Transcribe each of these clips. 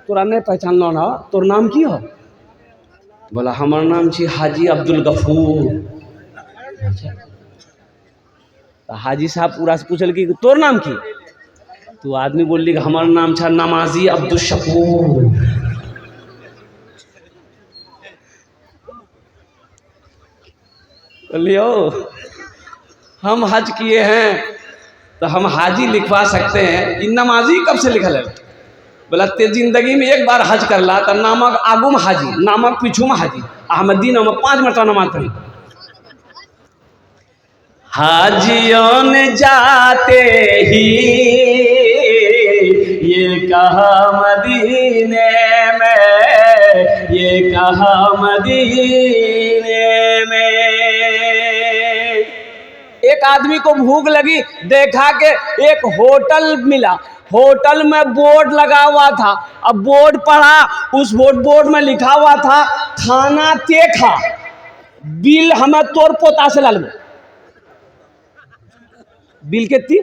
तोरा नहीं पहचानलो ना, तोर नाम की हो? बोला हमार नाम छी हाजी अब्दुल गफूर। अच्छा, तो हाजी साहब पूरा से पूछल कि तोर नाम की? तो आदमी बोल कि हमार नाम छा नमाजी अब्दुल शकूर। बोलियो हम हज किए हैं तो हम हाजी लिखवा सकते हैं, इन नमाजी कब से लिखल है? बोला ते जिंदगी में एक बार हज कर ला तो नामक आगुम हाजी, नामक पीछू में हाजी, अहमदी नामक 5 मरतबा नमाज पढ़ी। हाजियों ने जाते ही ये कहा मदीने में, ये कहा मदीने में। एक आदमी को भूख लगी, देखा कि एक होटल मिला, होटल में बोर्ड लगा हुआ था। अब बोर्ड पढ़ा, उस बोर्ड में लिखा हुआ था खाना तीखा, बिल हमें तोर पोता से लाल। बिल कितनी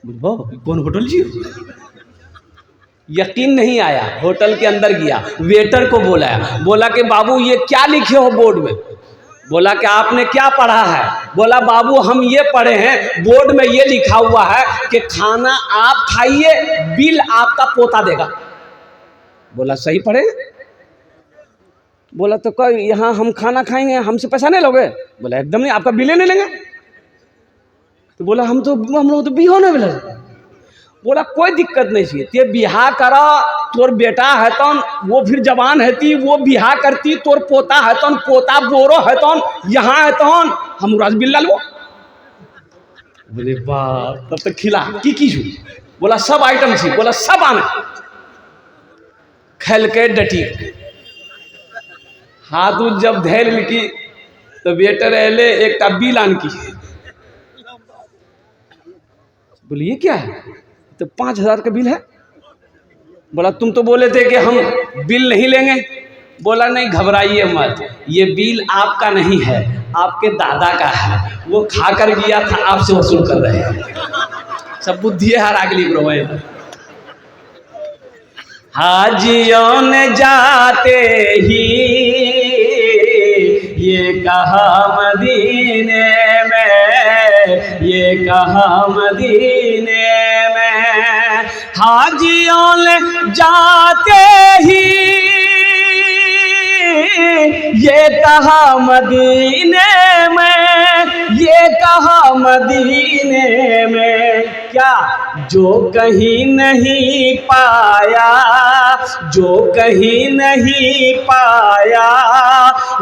बुझो कौन होटल जी? यकीन नहीं आया, होटल के अंदर गया, वेटर को बोला कि बाबू ये क्या लिखे हो बोर्ड में? बोला कि आपने क्या पढ़ा है? बोला बाबू हम ये पढ़े हैं, बोर्ड में ये लिखा हुआ है कि खाना आप खाइए, बिल आपका पोता देगा। बोला सही पढ़े? बोला तो कोई यहाँ हम खाना खाएंगे, हमसे पैसा नहीं लोगे? बोला एकदम नहीं, आपका बिल नहीं लेंगे। तो बोला हम लोग तो बिहो नहीं मिला। बोला कोई दिक्कत नहीं चाहिए, ते बिहा करा, तोर बेटा है तन वो फिर जवान है वो बिहा करती, तोर पोता है तन, पोता बोरो है तन, यहाँ है तन हम राज बिल्ला लो। बोले बाप, तब तक खिला की छू? बोला सब आइटम छी। बोला सब आने खेल के डटी हाथ उठ जब धैल की तो बेटर एले एक बिल आन की। बोले ये क्या है? तो 5,000 का बिल है। बोला तुम तो बोले थे कि हम बिल नहीं लेंगे। बोला नहीं घबराइए मत, ये बिल आपका नहीं है, आपके दादा का है, वो खाकर गया था, आपसे वसूल कर रहे हैं। सब बुद्धि है हर अगली ग्रोह। हाजियों ने जाते ही ये कहा मदीने में, ये कहा मदीने में। हाजियों ने जाते ही ये कहा मदीने में, ये कहा मदीने में। क्या जो कहीं नहीं पाया, जो कहीं नहीं पाया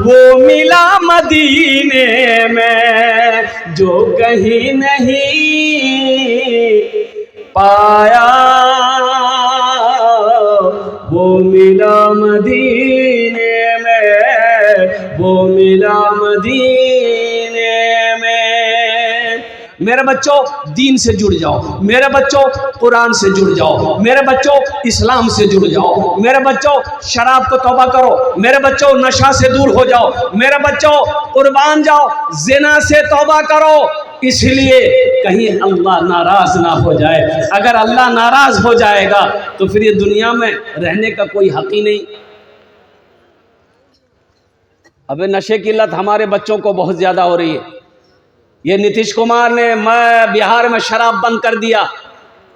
वो मिला मदीने में, जो कहीं नहीं पाया वो मिला मदीने में, वो मिला मदीने में। मेरे बच्चों दीन से जुड़ जाओ, मेरे बच्चों कुरान से जुड़ जाओ, मेरे बच्चों इस्लाम से जुड़ जाओ, मेरे बच्चों शराब को तौबा करो, मेरे बच्चों नशा से दूर हो जाओ, मेरे बच्चों कुर्बान जाओ, जिना से तौबा करो, इसलिए कहीं अल्लाह नाराज ना हो जाए। अगर अल्लाह नाराज हो जाएगा तो फिर ये दुनिया में रहने का कोई हक ही नहीं। अबे नशे की लत हमारे बच्चों को बहुत ज्यादा हो रही है। ये नीतीश कुमार ने बिहार में शराब बंद कर दिया,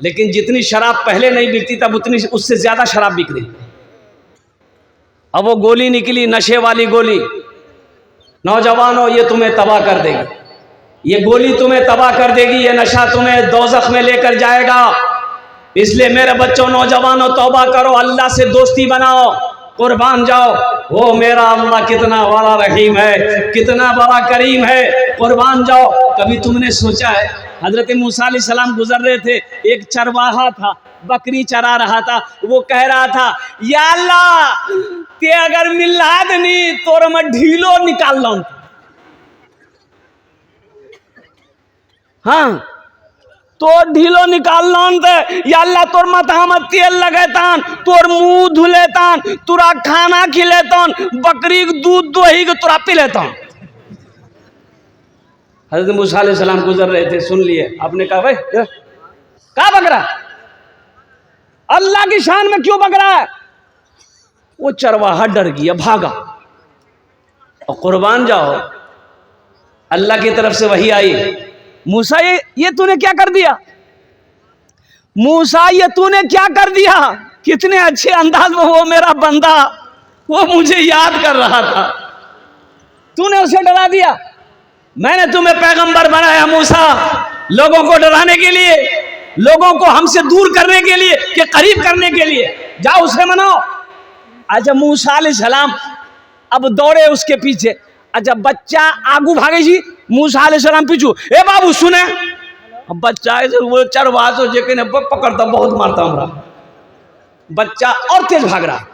लेकिन जितनी शराब पहले नहीं बिकती तब उतनी उससे ज्यादा शराब बिक रही। अब वो गोली निकली, नशे वाली गोली। नौजवानों ये तुम्हें तबाह कर देगी, ये गोली तुम्हें तबाह कर देगी, ये नशा तुम्हें दोज़ख में लेकर जाएगा। इसलिए मेरे बच्चों नौजवानों तौबा करो, अल्लाह से दोस्ती बनाओ, कुर्बान जाओ। वो मेरा अल्लाह कितना बड़ा रहीम है, कितना बड़ा करीम है, कुर्बान जाओ। कभी तुमने सोचा है हजरत मूसा अलैहिस्सलाम गुजर रहे थे, एक चरवाहा था, बकरी चरा रहा था, वो कह रहा था या अल्लाह ते अगर मिला दनी तोर में ढीलो निकाल लो। हाँ तो ढीलो निकाल लो या अल्लाह तोर माथा में तेल लगेतान, तोर मुंह धुलेतान, तुरा खाना खिलेतान, बकरी के दूध दोही के तुरा पी लेतान। हजरत मूसा अलैहिस्सलाम गुजर रहे थे, सुन लिए, आपने कहा भाई का बकरा अल्लाह की शान में क्यों बक रहा है? वो चरवाहा डर गया, भागा। और कुर्बान जाओ, अल्लाह की तरफ से वही आई, मूसा ये तूने क्या कर दिया? मूसा ये तूने क्या कर दिया? कितने अच्छे अंदाज में वो मेरा बंदा, वो मुझे याद कर रहा था, तूने उसे डरा दिया। मैंने तुम्हें पैगंबर बनाया मूसा, लोगों को डराने के लिए, लोगों को हमसे दूर करने के लिए, कि करीब करने के लिए। जाओ उसे मनाओ। अच्छा मूसा अलैहिस्सलाम अब दौड़े उसके पीछे। अच्छा बच्चा आगू भागे जी, मूसा अलैहिस्सलाम पीछू, ए बाबू सुने। अब बच्चा वो चरवा तो जेके पकड़ता बहुत मारता हमरा, बच्चा और तेज भाग रहा।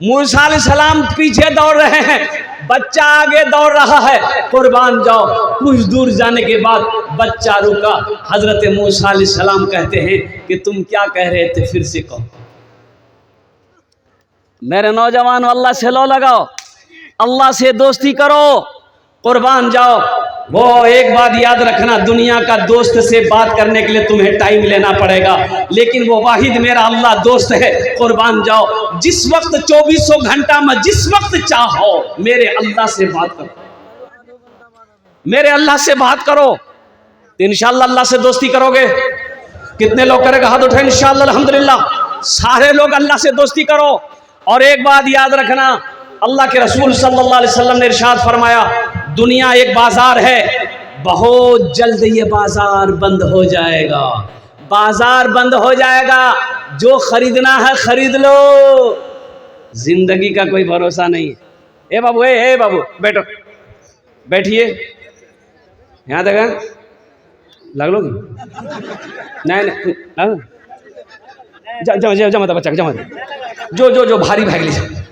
मूसा अलैहिस्सलाम पीछे दौड़ रहे हैं, बच्चा आगे दौड़ रहा है। कुर्बान जाओ, कुछ दूर जाने के बाद बच्चा रुका। हजरत मूसा अलैहिस्सलाम कहते हैं कि तुम क्या कह रहे थे, फिर से कहो। मेरे नौजवान, अल्लाह से लो लगाओ, अल्लाह से दोस्ती करो, कुर्बान जाओ। वो एक बात याद रखना, दुनिया का दोस्त से बात करने के लिए तुम्हें टाइम लेना पड़ेगा, लेकिन वो वाहिद मेरा अल्लाह दोस्त है। कुर्बान जाओ, जिस वक्त 2400 घंटा में जिस वक्त चाहो मेरे अल्लाह से बात करो, मेरे अल्लाह से बात करो, तो इंशाअल्लाह अल्लाह से दोस्ती करोगे। कितने लोग करेगा? हाथ उठाए इंशाअल्लाह। अल्हम्दुलिल्लाह, सारे लोग अल्लाह से दोस्ती करो। और एक बात याद रखना, अल्लाह के रसूल सल्लल्लाहु अलैहि वसल्लम ने इरशाद फरमाया, दुनिया एक बाजार है, बहुत जल्द ये बाजार बंद हो जाएगा, बाजार बंद हो जाएगा, जो खरीदना है खरीद लो, जिंदगी का कोई भरोसा नहीं है। ए बाबू, ए बाबू बैठो, बैठिए, यहाँ तक लग लो नहीं जमा था बच्चा जमा, जो जो जो भारी भाग लीजिए।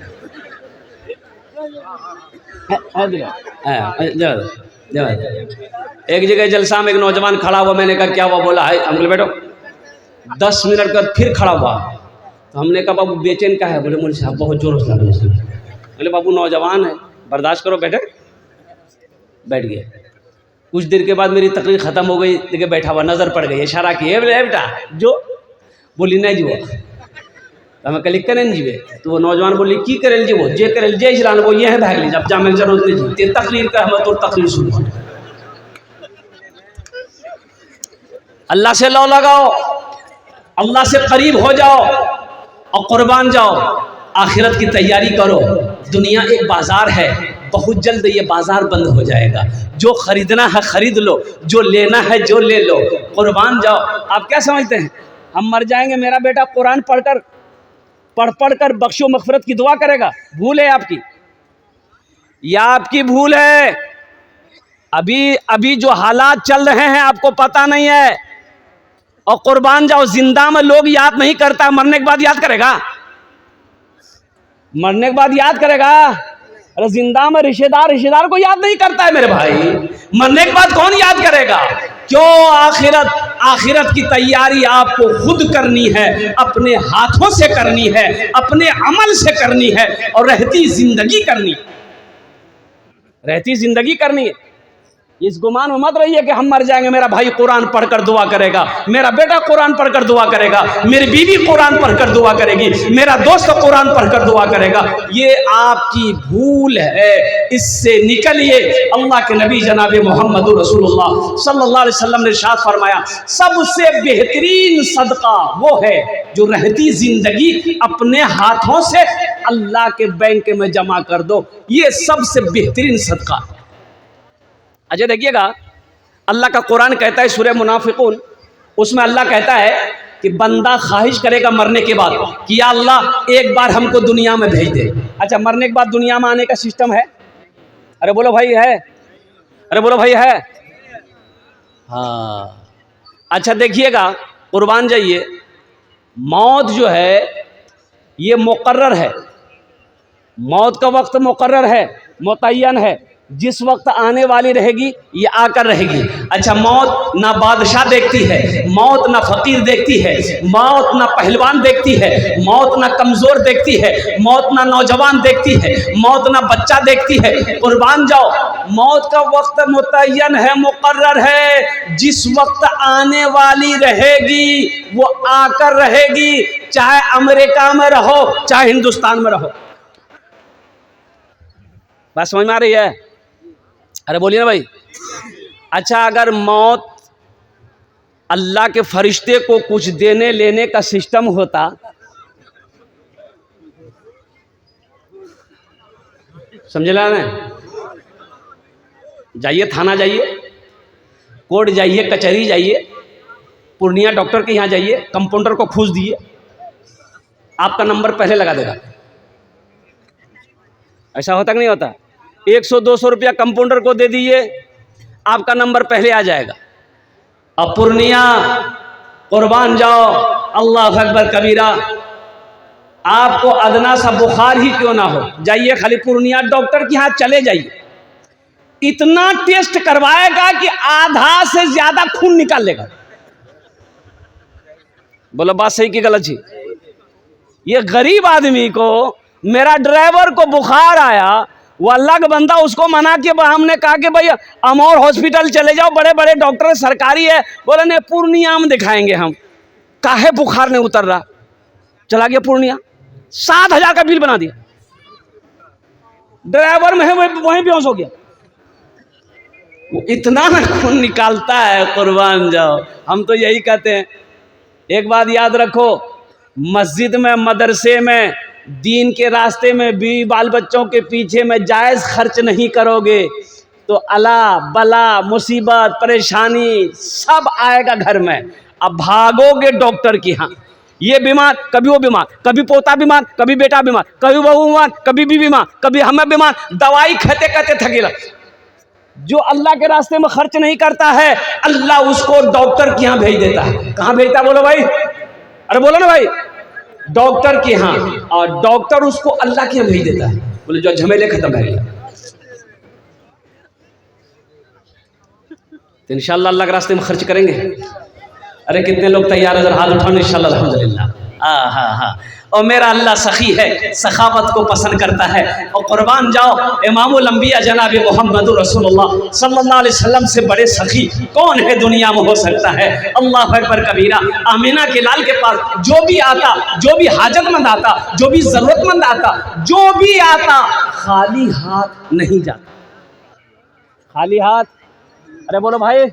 एक जगह जलसा में एक नौजवान खड़ा हुआ, मैंने कहा क्या हुआ? बोला है, हम बोले बैठो। 10 मिनट बाद फिर खड़ा हुआ, तो हमने कहा बाबू बेचैन का है? बोले मुझे साहब बहुत जोर से लग रहा है। बोले बाबू नौजवान है, बर्दाश्त करो, बैठे। बैठ गए। कुछ देर के बाद मेरी तकरीर ख़त्म हो गई, देखिए बैठा हुआ, नज़र पड़ गई, इशारा किए, बोले बेटा जो। बोली नहीं जी, वो तो हमें कल करें जीवे, तो वो नौजवान बोली की करें जी, वो जे करें जे इजरान वो ये है भाग लीजिए, अब जामे जरूरत नहीं जी, तेरी तकरीर का हम तो तकरीर सुनो। अल्लाह से लो लगाओ, अल्लाह से करीब हो जाओ और कुर्बान जाओ, आखिरत की तैयारी करो। दुनिया एक बाजार है, बहुत जल्द ये बाजार बंद हो जाएगा, जो खरीदना है खरीद लो, जो लेना है जो ले लो, कुर्बान जाओ। आप क्या समझते हैं हम मर जाएंगे, मेरा बेटा कुरान पढ़ कर बख्शो मगफिरत की दुआ करेगा? भूल है आपकी, या आपकी भूल है? अभी जो हालात चल रहे हैं आपको पता नहीं है। और कुर्बान जाओ, जिंदा में लोग याद नहीं करता, मरने के बाद याद करेगा? मरने के बाद याद करेगा? अरे जिंदा में रिश्तेदार को याद नहीं करता है मेरे भाई, मरने के बाद कौन याद करेगा? क्यों? आखिरत की तैयारी आपको खुद करनी है, अपने हाथों से करनी है, अपने अमल से करनी है, और रहती जिंदगी करनी है। इस गुमान में मत रहिए कि हम मर जाएंगे, मेरा भाई कुरान पढ़कर दुआ करेगा, मेरा बेटा कुरान पढ़कर दुआ करेगा, मेरी बीवी कुरान पढ़कर दुआ करेगी, मेरा दोस्त कुरान पढ़कर दुआ करेगा। ये आपकी भूल है, इससे निकलिए। अल्लाह के नबी जनाब मोहम्मद रसूलुल्लाह सल्लल्लाहु अलैहि वसल्लम ने इरशाद फरमाया, सबसे बेहतरीन सदका वो है जो रहती जिंदगी अपने हाथों से अल्लाह के बैंक में जमा कर दो, ये सबसे बेहतरीन सदका। अच्छा देखिएगा, अल्लाह का कुरान कहता है सूरह मुनाफिकून, उसमें अल्लाह कहता है कि बंदा ख्वाहिश करेगा मरने के बाद कि या अल्लाह एक बार हमको दुनिया में भेज दे। अच्छा मरने के बाद दुनिया में आने का सिस्टम है? अरे बोलो भाई है, अरे बोलो भाई है। हाँ अच्छा देखिएगा, कुर्बान जाइए, मौत जो है ये मुकर्रर है, मौत का वक्त मुकर्रर है, मुतय्यन है, जिस वक्त आने वाली रहेगी ये आकर रहेगी। अच्छा, मौत ना बादशाह देखती है, मौत ना फकीर देखती है, मौत ना पहलवान देखती है, मौत ना कमज़ोर देखती है, मौत ना नौजवान देखती है, मौत ना बच्चा देखती है। कुर्बान जाओ, मौत का वक्त मुतय्यन है, मुकर्रर है। जिस वक्त आने वाली रहेगी वो आकर रहेगी, चाहे अमेरिका में रहो चाहे हिंदुस्तान में रहो। बात समझ में आ रही है? अरे बोलिए ना भाई। अच्छा, अगर मौत अल्लाह के फरिश्ते को कुछ देने लेने का सिस्टम होता, समझ ला ना, जाइए थाना, जाइए कोर्ट, जाइए कचहरी, जाइए पूर्णिया डॉक्टर के यहाँ जाइए, कंपाउंडर को घूस दिए, आपका नंबर पहले लगा देगा। ऐसा होता कि नहीं होता? 100-200 रुपया कंपाउंडर को दे दीजिए, आपका नंबर पहले आ जाएगा। अब पूर्णिया, कुर्बान जाओ, अल्लाह अकबर कबीरा, आपको अदना सा बुखार ही क्यों ना हो, जाइए खाली पूर्णिया डॉक्टर के यहाँ चले जाइए, इतना टेस्ट करवाएगा कि आधा से ज्यादा खून निकाल लेगा। बोलो बात सही कि गलत जी? ये गरीब आदमी को, मेरा ड्राइवर को बुखार आया, वो अल्लाह का बंदा, उसको मना के हमने कहा कि भाई अमौर हॉस्पिटल चले जाओ, बड़े बड़े डॉक्टर सरकारी है, बोले नहीं पूर्णिया में दिखाएंगे हम। काहे बुखार नहीं उतर रहा, चला गया पूर्णिया, 7,000 का बिल बना दिया, ड्राइवर में है वहीं बेहोश हो गया। इतना खून निकालता है, कुर्बान जाओ। हम तो यही कहते हैं, एक बात याद रखो, मस्जिद में, मदरसे में, दीन के रास्ते में भी बाल बच्चों के पीछे में जायज़ खर्च नहीं करोगे तो अला बला मुसीबत परेशानी सब आएगा घर में। अब भागोगे डॉक्टर के यहाँ, ये बीमार, कभी वो बीमार, कभी पोता बीमार, कभी बेटा बीमार, कभी बहू बीमार, कभी भी बीमार, कभी हमें बीमार, दवाई खाते खाते थकेला। जो अल्लाह के रास्ते में खर्च नहीं करता है, अल्लाह उसको डॉक्टर के यहाँ भेज देता है। कहाँ भेजता है बोलो भाई? अरे बोलो ना भाई, डॉक्टर के यहाँ, और डॉक्टर उसको अल्लाह के यहाँ भेज देता है। बोले जो झमेले खत्म है, तो इंशाल्लाह अल्लाह के रास्ते में खर्च करेंगे। अरे कितने लोग तैयार है, हाथ उठाओ इंशाल्लाह, अल्हम्दुलिल्लाह। हाँ, और मेरा अल्लाह सखी है, सखावत को पसंद करता है। और कुर्बान जाओ, इमामुल अंबिया जनाब मोहम्मद रसूलुल्लाह सल्लल्लाहु अलैहि वसल्लम से बड़े सखी कौन है दुनिया में हो सकता है? अल्लाह अकबर कबीरा। आमीना के लाल के पास जो भी आता, जो भी हाजतमंद आता, जो भी जरूरतमंद आता, जो भी आता, खाली हाथ नहीं जाता, खाली हाथ। अरे बोलो भाई।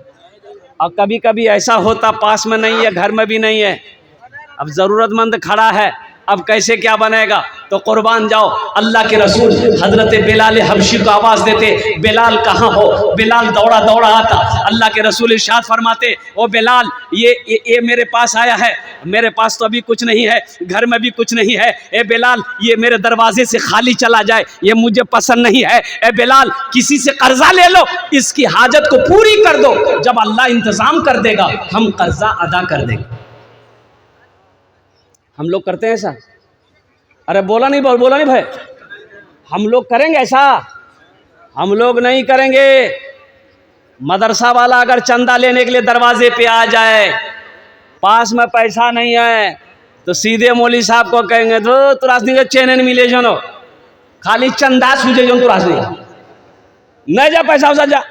और कभी कभी ऐसा होता पास में नहीं है, घर में भी नहीं है, अब ज़रूरतमंद खड़ा है, अब कैसे क्या बनेगा? तो कुर्बान जाओ, अल्लाह के रसूल हज़रत बिलाल हबशी को आवाज़ देते, बिलाल कहाँ हो? बिलाल दौड़ा दौड़ा आता, अल्लाह के रसूल इरशाद फरमाते, ओ बिलाल ये मेरे पास आया है, मेरे पास तो अभी कुछ नहीं है, घर में भी कुछ नहीं है। ए बिलाल, ये मेरे दरवाजे से खाली चला जाए, ये मुझे पसंद नहीं है। ए बिलाल, किसी से कर्जा ले लो, इसकी हाजत को पूरी कर दो, जब अल्लाह इंतज़ाम कर देगा हम कर्जा अदा कर देंगे। हम लोग करते हैं ऐसा? अरे बोला नहीं भाई, हम लोग करेंगे ऐसा? हम लोग नहीं करेंगे। मदरसा वाला अगर चंदा लेने के लिए दरवाजे पे आ जाए, पास में पैसा नहीं है, तो सीधे मौली साहब को कहेंगे तो तुरासनी का चैनल मिले जो, खाली चंदा सूझे जो तुरासनी नहीं जा, पैसा उसा जा।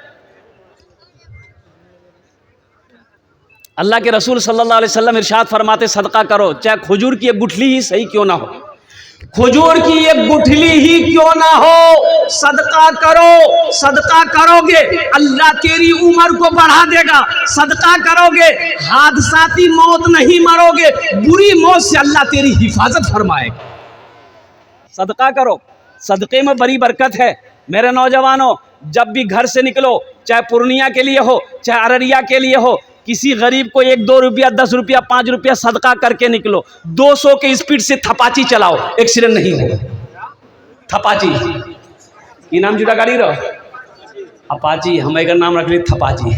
अल्लाह के रसूल सल्लल्लाहु अलैहि वसल्लम इरशाद फरमाते, सदका करो, चाहे खजूर की एक गुठली ही सही क्यों ना हो, खजूर की एक गुठली ही क्यों ना हो, सदका करो। सदका करोगे अल्लाह तेरी उम्र को बढ़ा देगा, सदका करोगे हादसाती मौत नहीं मरोगे, बुरी मौत से अल्लाह तेरी हिफाजत फरमाएगा। सदका करो, सदक़े में बड़ी बरकत है। मेरे नौजवानों, जब भी घर से निकलो, चाहे पूर्णिया के लिए हो चाहे अररिया के लिए हो, किसी गरीब को 1-2 रुपया, 10 रुपया, 5 रुपया सदका करके निकलो। 200 के स्पीड से थपाची चलाओ, एक्सीडेंट नहीं होगा। थपाची की नाम जुड़ा गाड़ी रहो, अपाची, हम एक नाम रख ली थपाची।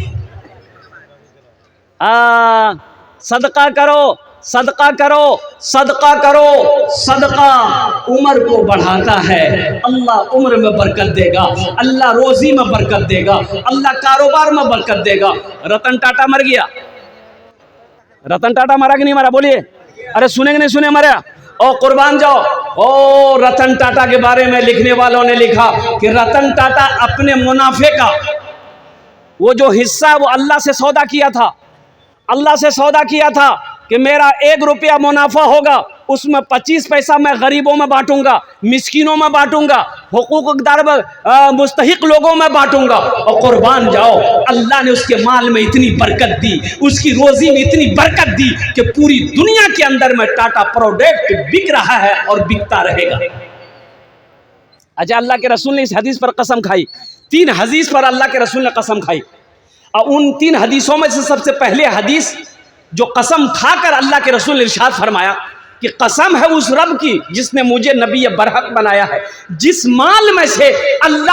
सदका करो, सदका करो, सदका करो। सदका उम्र को बढ़ाता है, अल्लाह उम्र में बरकत देगा, अल्लाह रोजी में बरकत देगा, अल्लाह कारोबार में बरकत देगा। रतन टाटा मर गया, रतन टाटा मरा कि नहीं मरा? बोलिए। अरे सुने कि नहीं सुने? मरा। ओ कुर्बान जाओ। ओ रतन टाटा के बारे में लिखने वालों ने लिखा कि रतन टाटा अपने मुनाफे का वो जो हिस्सा वो अल्लाह से सौदा किया था, अल्लाह से सौदा किया था कि मेरा 1 रुपया मुनाफा होगा, उसमें 25 पैसा मैं गरीबों में बांटूंगा, मिस्किनों में बांटूंगा, हुकूकदार मुस्तहिक लोगों में बांटूंगा। और कुर्बान जाओ, अल्लाह ने उसके माल में इतनी बरकत दी, उसकी रोजी में इतनी बरकत दी कि पूरी दुनिया के अंदर में टाटा प्रोडक्ट बिक रहा है और बिकता रहेगा। अच्छा, अल्लाह के रसूल ने इस हदीस पर कसम खाई, 3 हदीस पर अल्लाह के रसूल ने कसम खाई, और उन 3 हदीसों में से सबसे पहले हदीस जो कसम खाकर अल्लाह के रसूल ने इरशाद फरमाया कि कसम है उस रब की जिसने मुझे नबी बरहक बनाया है, जिस माल में से अल्लाह